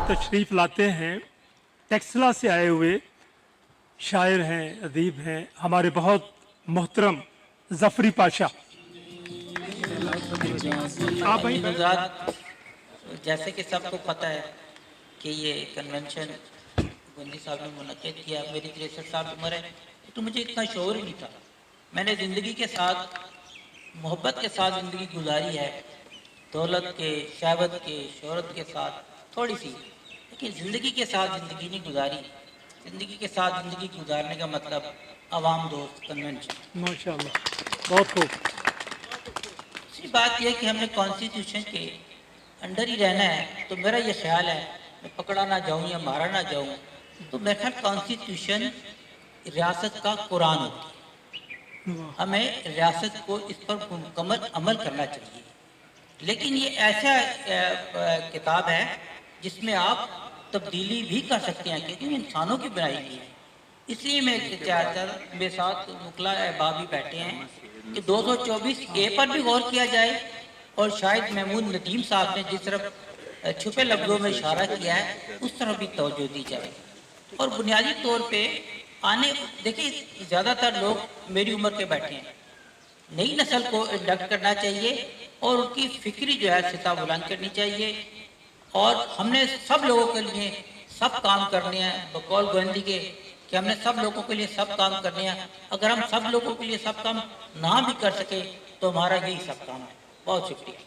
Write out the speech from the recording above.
तशरीफ लाते हैं टेक्सला से आए हुए शायर हैं, अदीब हैं, हमारे बहुत मोहतरम जफरी पाशा। आप भाई जैसे कि सबको पता है कि ये कन्वेंशन बंदी साहब ने मुनक़िद किया, मेरी 63 साल उम्र है, तो मुझे इतना शौर ही नहीं था। मैंने ज़िंदगी के साथ मोहब्बत के साथ ज़िंदगी गुजारी है, दौलत के, शहवत के, शोहरत के साथ थोड़ी सी, लेकिन ज़िंदगी के साथ ज़िंदगी नहीं गुजारी। ज़िंदगी के साथ ज़िंदगी गुजारने का मतलब आवाम दोस्त कन्वेंशन। माशाअल्लाह, बहुत खूब। दूसरी बात यह कि हमने कॉन्स्टिट्यूशन के अंडर ही रहना है, तो मेरा ये ख्याल है मैं पकड़ा ना जाऊँ या मारा ना जाऊँ, तो मेरा ख्याल कॉन्स्टिट्यूशन रियासत का कुरान होती है। हमें रियासत को इस पर मुकम्मल अमल करना चाहिए, लेकिन ये ऐसा किताब है जिसमें आप तब्दीली भी कर सकते हैं, क्योंकि इंसानों की बनाई गई है। इसलिए मैं चाहता मेरे साथ मुकला अहबाब भी बैठे हैं कि 224A पर भी गौर किया जाए, और शायद महमूद नदीम साहब ने जिस तरफ छुपे लफ्ज़ों में इशारा किया है उस तरफ भी तवज्जो दी जाए। और बुनियादी तौर पे देखिए, ज़्यादातर लोग मेरी उम्र के बैठे हैं, नई नस्ल को इंडक्ट करना चाहिए और उनकी फिक्री जो है सतह बुलंद करनी चाहिए। और हमने सब लोगों के लिए सब काम करने हैं, बकौल गोविंदी के कि हमने सब लोगों के लिए सब काम करने हैं। अगर हम सब लोगों के लिए सब काम ना भी कर सके तो हमारा यही सब काम है। बहुत शुक्रिया।